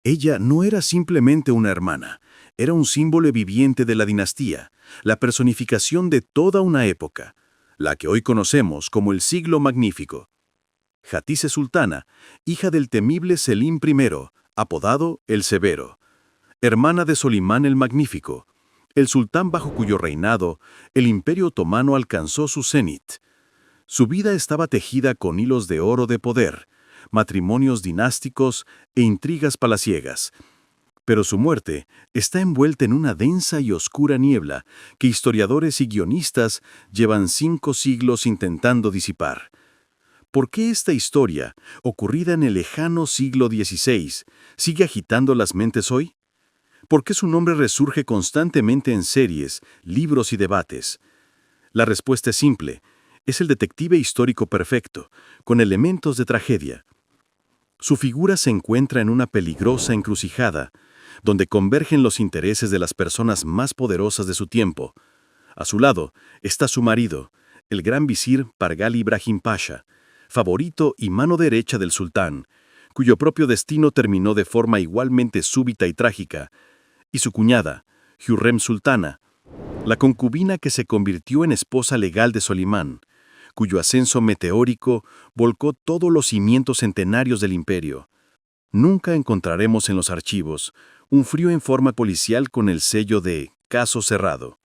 Ella no era simplemente una hermana, era un símbolo viviente de la dinastía, la personificación de toda una época, la que hoy conocemos como el Siglo Magnífico. Hatice Sultana, hija del temible Selim I, apodado el Severo, hermana de Solimán el Magnífico, el sultán bajo cuyo reinado el Imperio Otomano alcanzó su cenit. Su vida estaba tejida con hilos de oro de poder, matrimonios dinásticos e intrigas palaciegas. Pero su muerte está envuelta en una densa y oscura niebla que historiadores y guionistas llevan 5 siglos intentando disipar. ¿Por qué esta historia, ocurrida en el lejano siglo XVI, sigue agitando las mentes hoy? ¿Por qué su nombre resurge constantemente en series, libros y debates? La respuesta es simple. Es el detective histórico perfecto, con elementos de tragedia. Su figura se encuentra en una peligrosa encrucijada, donde convergen los intereses de las personas más poderosas de su tiempo. A su lado está su marido, el gran visir Pargal Ibrahim Pasha, favorito y mano derecha del sultán, cuyo propio destino terminó de forma igualmente súbita y trágica, y su cuñada, Hürrem Sultana, la concubina que se convirtió en esposa legal de Solimán, cuyo ascenso meteórico volcó todos los cimientos centenarios del imperio. Nunca encontraremos en los archivos un frío en forma policial con el sello de caso cerrado.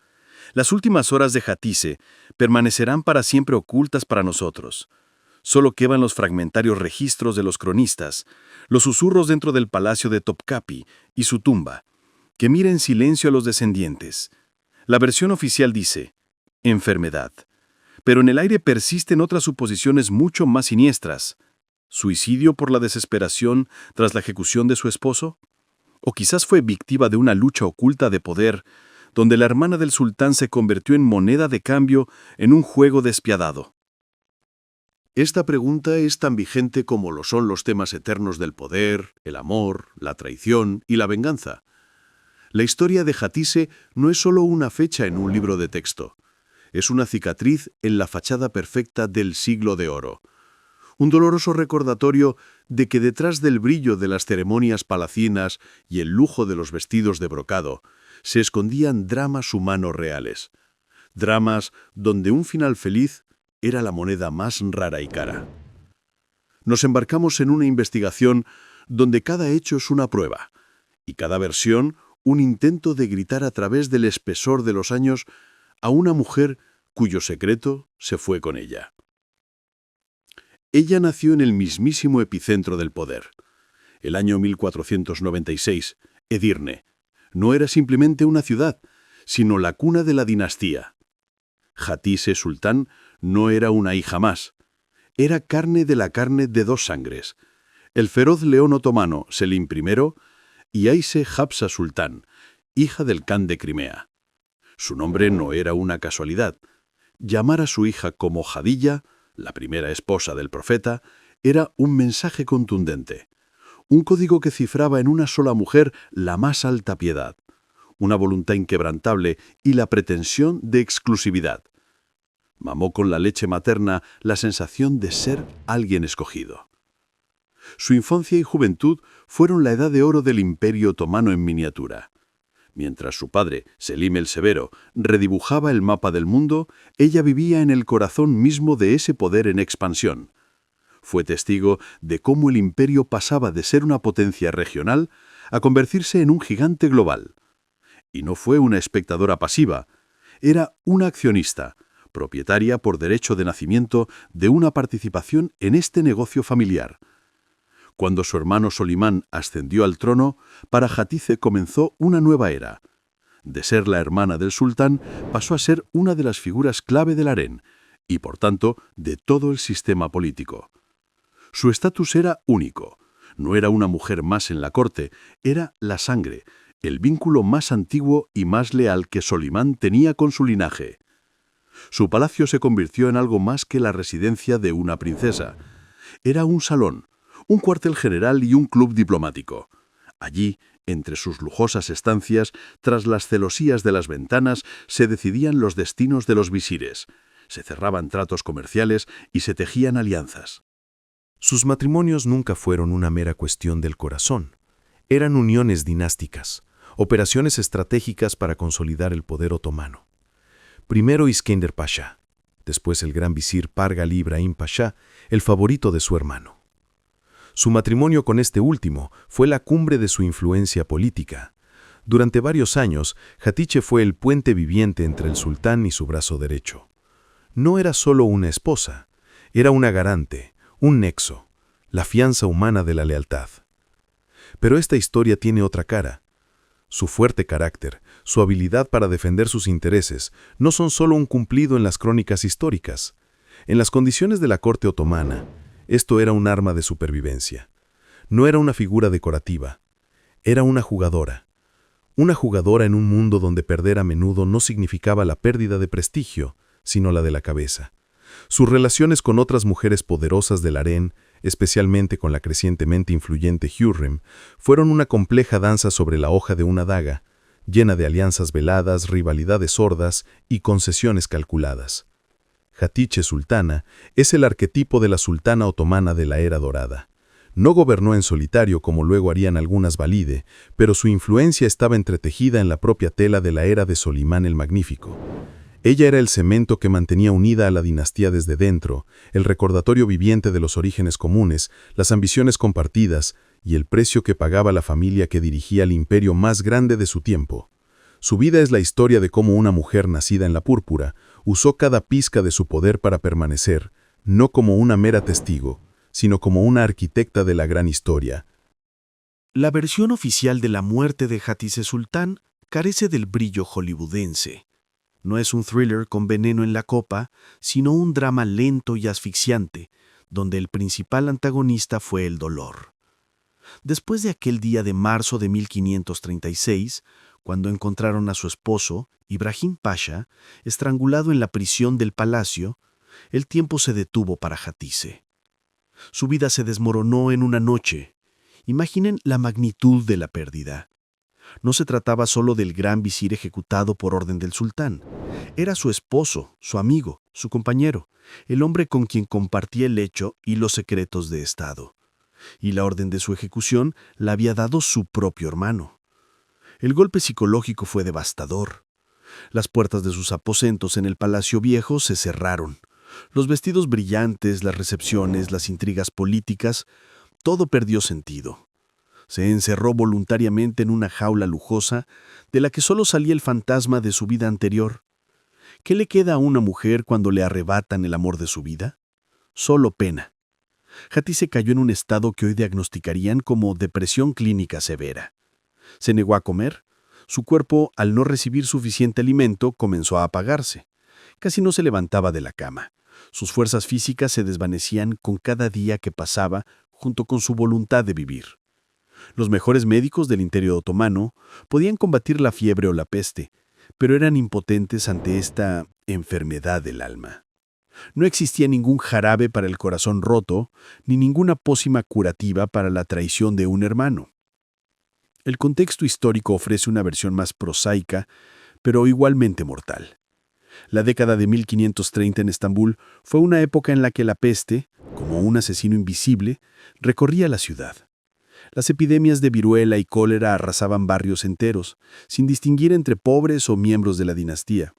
Las últimas horas de Hatice permanecerán para siempre ocultas para nosotros. Solo quedan los fragmentarios registros de los cronistas, los susurros dentro del palacio de Topkapi y su tumba, que mira en silencio a los descendientes. La versión oficial dice, enfermedad. Pero en el aire persisten otras suposiciones mucho más siniestras. ¿Suicidio por la desesperación tras la ejecución de su esposo? ¿O quizás fue víctima de una lucha oculta de poder, donde la hermana del sultán se convirtió en moneda de cambio en un juego despiadado? Esta pregunta es tan vigente como lo son los temas eternos del poder, el amor, la traición y la venganza. La historia de Hatice no es solo una fecha en un libro de texto. Es una cicatriz en la fachada perfecta del siglo de oro. Un doloroso recordatorio de que detrás del brillo de las ceremonias palacinas y el lujo de los vestidos de brocado, se escondían dramas humanos reales. Dramas donde un final feliz era la moneda más rara y cara. Nos embarcamos en una investigación donde cada hecho es una prueba, y cada versión un intento de gritar a través del espesor de los años a una mujer cuyo secreto se fue con ella. Ella nació en el mismísimo epicentro del poder. El año 1496, Edirne, no era simplemente una ciudad, sino la cuna de la dinastía. Hatice Sultán no era una hija más. Era carne de la carne de 2 sangres. El feroz león otomano Selim I y Ayse Hafsa Sultán, hija del Khan de Crimea. Su nombre no era una casualidad. Llamar a su hija como Jadilla, la primera esposa del profeta, era un mensaje contundente. Un código que cifraba en una sola mujer la más alta piedad, una voluntad inquebrantable y la pretensión de exclusividad. Mamó con la leche materna la sensación de ser alguien escogido. Su infancia y juventud fueron la edad de oro del Imperio Otomano en miniatura. Mientras su padre, Selim el Severo, redibujaba el mapa del mundo, ella vivía en el corazón mismo de ese poder en expansión. Fue testigo de cómo el imperio pasaba de ser una potencia regional a convertirse en un gigante global. Y no fue una espectadora pasiva, era una accionista, propietaria por derecho de nacimiento de una participación en este negocio familiar. Cuando su hermano Solimán ascendió al trono, para Hatice comenzó una nueva era. De ser la hermana del sultán, pasó a ser una de las figuras clave del harén y, por tanto, de todo el sistema político. Su estatus era único. No era una mujer más en la corte, era la sangre, el vínculo más antiguo y más leal que Solimán tenía con su linaje. Su palacio se convirtió en algo más que la residencia de una princesa. Era un salón, un cuartel general y un club diplomático. Allí, entre sus lujosas estancias, tras las celosías de las ventanas, se decidían los destinos de los visires, se cerraban tratos comerciales y se tejían alianzas. Sus matrimonios nunca fueron una mera cuestión del corazón. Eran uniones dinásticas, operaciones estratégicas para consolidar el poder otomano. Primero Iskender Pasha, después el gran visir Pargali Ibrahim Pasha, el favorito de su hermano. Su matrimonio con este último fue la cumbre de su influencia política. Durante varios años, Hatice fue el puente viviente entre el sultán y su brazo derecho. No era solo una esposa, era una garante, un nexo, la fianza humana de la lealtad. Pero esta historia tiene otra cara. Su fuerte carácter, su habilidad para defender sus intereses, no son solo un cumplido en las crónicas históricas. En las condiciones de la corte otomana, esto era un arma de supervivencia. No era una figura decorativa, era una jugadora. Una jugadora en un mundo donde perder a menudo no significaba la pérdida de prestigio, sino la de la cabeza. Sus relaciones con otras mujeres poderosas del harén, especialmente con la crecientemente influyente Hürrem, fueron una compleja danza sobre la hoja de una daga, llena de alianzas veladas, rivalidades sordas y concesiones calculadas. Hatice Sultana es el arquetipo de la sultana otomana de la era dorada. No gobernó en solitario como luego harían algunas valide, pero su influencia estaba entretejida en la propia tela de la era de Solimán el Magnífico. Ella era el cemento que mantenía unida a la dinastía desde dentro, el recordatorio viviente de los orígenes comunes, las ambiciones compartidas y el precio que pagaba la familia que dirigía el imperio más grande de su tiempo. Su vida es la historia de cómo una mujer nacida en la púrpura usó cada pizca de su poder para permanecer, no como una mera testigo, sino como una arquitecta de la gran historia. La versión oficial de la muerte de Hatice Sultán carece del brillo hollywoodense. No es un thriller con veneno en la copa, sino un drama lento y asfixiante, donde el principal antagonista fue el dolor. Después de aquel día de marzo de 1536, cuando encontraron a su esposo, Ibrahim Pasha, estrangulado en la prisión del palacio, el tiempo se detuvo para Hatice. Su vida se desmoronó en una noche. Imaginen la magnitud de la pérdida. No se trataba solo del gran visir ejecutado por orden del sultán. Era su esposo, su amigo, su compañero, el hombre con quien compartía el lecho y los secretos de Estado. Y la orden de su ejecución la había dado su propio hermano. El golpe psicológico fue devastador. Las puertas de sus aposentos en el Palacio Viejo se cerraron. Los vestidos brillantes, las recepciones, las intrigas políticas, todo perdió sentido. Se encerró voluntariamente en una jaula lujosa de la que solo salía el fantasma de su vida anterior. ¿Qué le queda a una mujer cuando le arrebatan el amor de su vida? Solo pena. Hatice cayó en un estado que hoy diagnosticarían como depresión clínica severa. Se negó a comer. Su cuerpo, al no recibir suficiente alimento, comenzó a apagarse. Casi no se levantaba de la cama. Sus fuerzas físicas se desvanecían con cada día que pasaba junto con su voluntad de vivir. Los mejores médicos del Imperio otomano podían combatir la fiebre o la peste, pero eran impotentes ante esta enfermedad del alma. No existía ningún jarabe para el corazón roto, ni ninguna pócima curativa para la traición de un hermano. El contexto histórico ofrece una versión más prosaica, pero igualmente mortal. La década de 1530 en Estambul fue una época en la que la peste, como un asesino invisible, recorría la ciudad. Las epidemias de viruela y cólera arrasaban barrios enteros, sin distinguir entre pobres o miembros de la dinastía.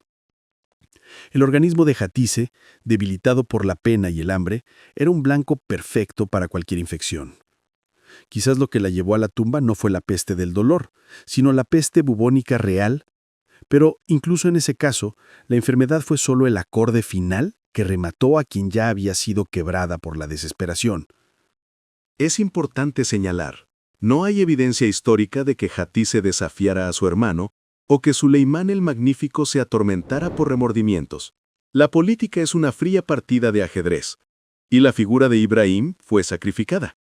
El organismo de Hatice, debilitado por la pena y el hambre, era un blanco perfecto para cualquier infección. Quizás lo que la llevó a la tumba no fue la peste del dolor, sino la peste bubónica real, pero incluso en ese caso, la enfermedad fue solo el acorde final que remató a quien ya había sido quebrada por la desesperación. Es importante señalar, no hay evidencia histórica de que Hatice desafiara a su hermano o que Suleimán el Magnífico se atormentara por remordimientos. La política es una fría partida de ajedrez, y la figura de Ibrahim fue sacrificada.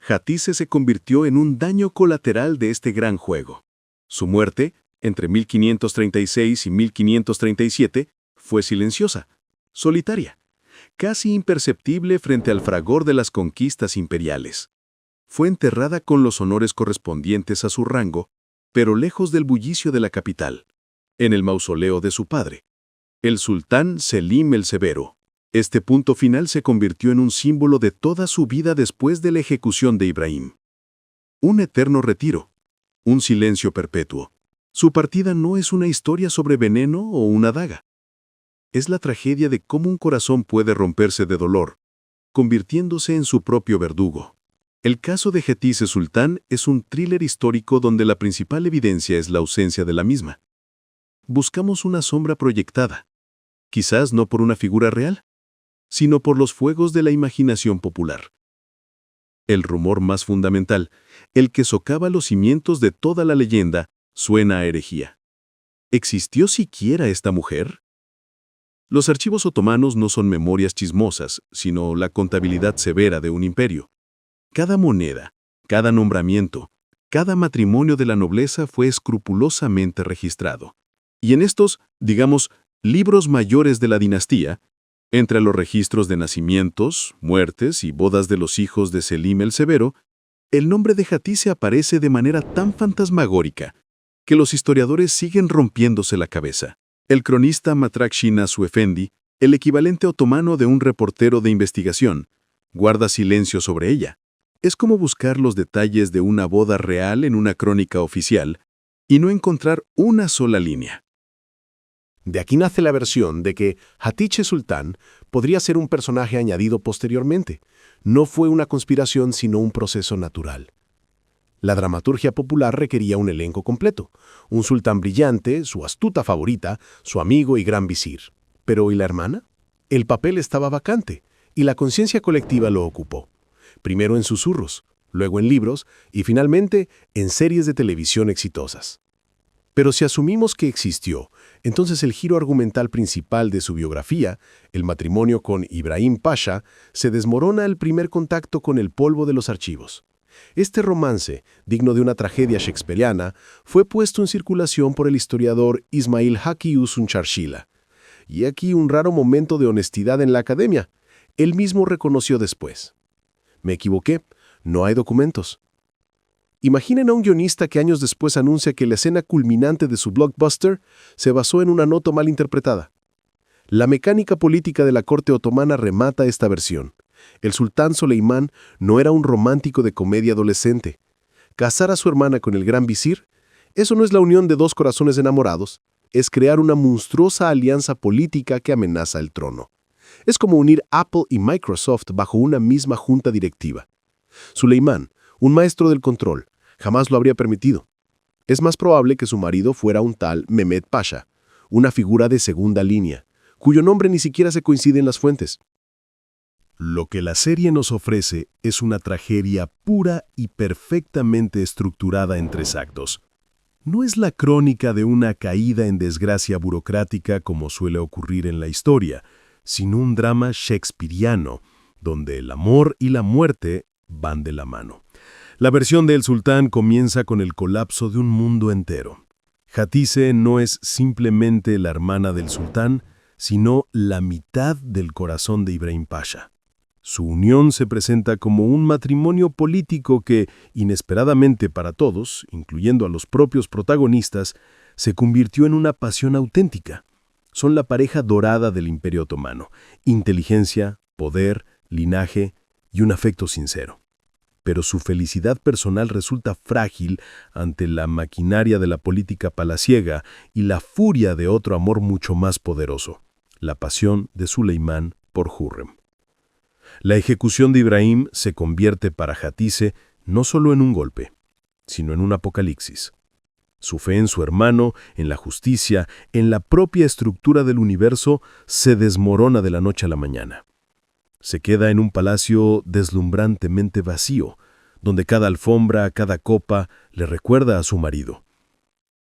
Hatice se convirtió en un daño colateral de este gran juego. Su muerte, entre 1536 y 1537, fue silenciosa, solitaria, casi imperceptible frente al fragor de las conquistas imperiales. Fue enterrada con los honores correspondientes a su rango, pero lejos del bullicio de la capital, en el mausoleo de su padre, el sultán Selim el Severo. Este punto final se convirtió en un símbolo de toda su vida después de la ejecución de Ibrahim. Un eterno retiro. Un silencio perpetuo. Su partida no es una historia sobre veneno o una daga. Es la tragedia de cómo un corazón puede romperse de dolor, convirtiéndose en su propio verdugo. El caso de Hatice Sultan es un thriller histórico donde la principal evidencia es la ausencia de la misma. Buscamos una sombra proyectada, quizás no por una figura real, sino por los fuegos de la imaginación popular. El rumor más fundamental, el que socava los cimientos de toda la leyenda, suena a herejía. ¿Existió siquiera esta mujer? Los archivos otomanos no son memorias chismosas, sino la contabilidad severa de un imperio. Cada moneda, cada nombramiento, cada matrimonio de la nobleza fue escrupulosamente registrado. Y en estos, digamos, libros mayores de la dinastía, entre los registros de nacimientos, muertes y bodas de los hijos de Selim el Severo, el nombre de Hatice aparece de manera tan fantasmagórica que los historiadores siguen rompiéndose la cabeza. El cronista Matrakshi Nasu Efendi, el equivalente otomano de un reportero de investigación, guarda silencio sobre ella. Es como buscar los detalles de una boda real en una crónica oficial y no encontrar una sola línea. De aquí nace la versión de que Hatice Sultan podría ser un personaje añadido posteriormente. No fue una conspiración, sino un proceso natural. La dramaturgia popular requería un elenco completo, un sultán brillante, su astuta favorita, su amigo y gran visir. Pero ¿y la hermana? El papel estaba vacante, y la conciencia colectiva lo ocupó. Primero en susurros, luego en libros y finalmente en series de televisión exitosas. Pero si asumimos que existió, entonces el giro argumental principal de su biografía, el matrimonio con Ibrahim Pasha, se desmorona al primer contacto con el polvo de los archivos. Este romance, digno de una tragedia shakespeariana, fue puesto en circulación por el historiador Ismail Haqqi Uzun Charshila. Y aquí un raro momento de honestidad en la academia. Él mismo reconoció después: me equivoqué, no hay documentos. Imaginen a un guionista que años después anuncia que la escena culminante de su blockbuster se basó en una nota mal interpretada. La mecánica política de la corte otomana remata esta versión. El sultán Soleimán no era un romántico de comedia adolescente. Casar a su hermana con el gran visir, eso no es la unión de dos corazones enamorados, es crear una monstruosa alianza política que amenaza el trono. Es como unir Apple y Microsoft bajo una misma junta directiva. Soleimán, un maestro del control, jamás lo habría permitido. Es más probable que su marido fuera un tal Mehmed Pasha, una figura de segunda línea, cuyo nombre ni siquiera se coincide en las fuentes. Lo que la serie nos ofrece es una tragedia pura y perfectamente estructurada en 3 actos. No es la crónica de una caída en desgracia burocrática como suele ocurrir en la historia, sino un drama shakespeariano, donde el amor y la muerte van de la mano. La versión de El Sultán comienza con el colapso de un mundo entero. Hatice no es simplemente la hermana del sultán, sino la mitad del corazón de Ibrahim Pasha. Su unión se presenta como un matrimonio político que, inesperadamente para todos, incluyendo a los propios protagonistas, se convirtió en una pasión auténtica. Son la pareja dorada del Imperio Otomano: inteligencia, poder, linaje y un afecto sincero. Pero su felicidad personal resulta frágil ante la maquinaria de la política palaciega y la furia de otro amor mucho más poderoso: la pasión de Suleimán por Hürrem. La ejecución de Ibrahim se convierte para Hatice no solo en un golpe, sino en un apocalipsis. Su fe en su hermano, en la justicia, en la propia estructura del universo, se desmorona de la noche a la mañana. Se queda en un palacio deslumbrantemente vacío, donde cada alfombra, cada copa, le recuerda a su marido.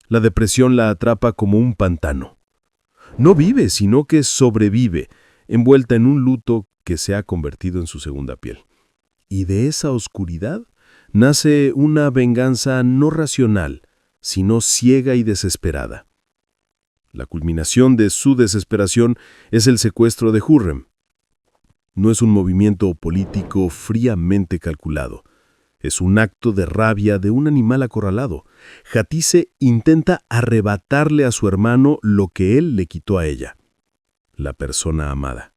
La depresión la atrapa como un pantano. No vive, sino que sobrevive, envuelta en un luto que se ha convertido en su segunda piel. Y de esa oscuridad nace una venganza no racional, sino ciega y desesperada. La culminación de su desesperación es el secuestro de Hürrem. No es un movimiento político fríamente calculado. Es un acto de rabia de un animal acorralado. Hatice intenta arrebatarle a su hermano lo que él le quitó a ella: la persona amada.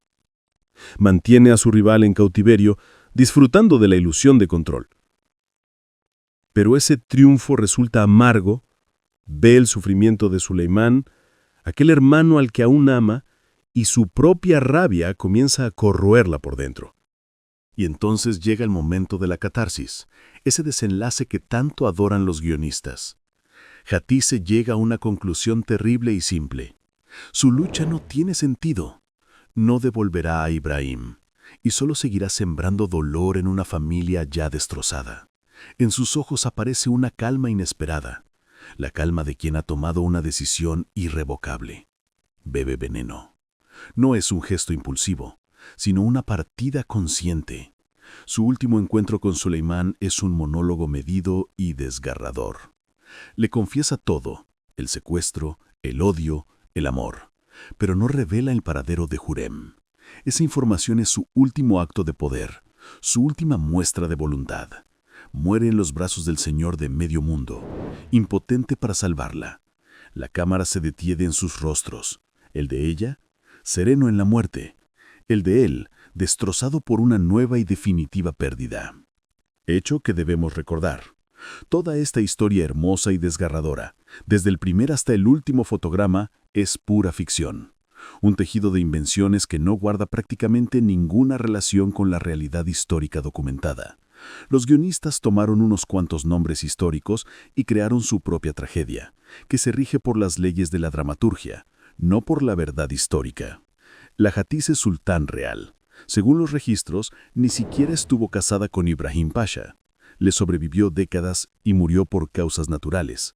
Mantiene a su rival en cautiverio, disfrutando de la ilusión de control. Pero ese triunfo resulta amargo, ve el sufrimiento de Suleimán, aquel hermano al que aún ama, y su propia rabia comienza a corroerla por dentro. Y entonces llega el momento de la catarsis, ese desenlace que tanto adoran los guionistas. Hatise llega a una conclusión terrible y simple. Su lucha no tiene sentido. No devolverá a Ibrahim, y solo seguirá sembrando dolor en una familia ya destrozada. En sus ojos aparece una calma inesperada, la calma de quien ha tomado una decisión irrevocable. Bebe veneno. No es un gesto impulsivo, sino una partida consciente. Su último encuentro con Suleimán es un monólogo medido y desgarrador. Le confiesa todo, el secuestro, el odio, el amor, pero no revela el paradero de Jurem. Esa información es su último acto de poder, su última muestra de voluntad. Muere en los brazos del Señor de medio mundo, impotente para salvarla. La cámara se detiene en sus rostros, el de ella, sereno en la muerte, el de él, destrozado por una nueva y definitiva pérdida. Hecho que debemos recordar. Toda esta historia hermosa y desgarradora, desde el primer hasta el último fotograma, es pura ficción. Un tejido de invenciones que no guarda prácticamente ninguna relación con la realidad histórica documentada. Los guionistas tomaron unos cuantos nombres históricos y crearon su propia tragedia, que se rige por las leyes de la dramaturgia, no por la verdad histórica. La Hatise Sultán real, según los registros, ni siquiera estuvo casada con Ibrahim Pasha. Le sobrevivió décadas y murió por causas naturales.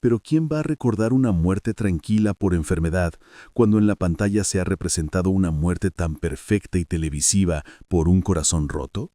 Pero ¿quién va a recordar una muerte tranquila por enfermedad cuando en la pantalla se ha representado una muerte tan perfecta y televisiva por un corazón roto?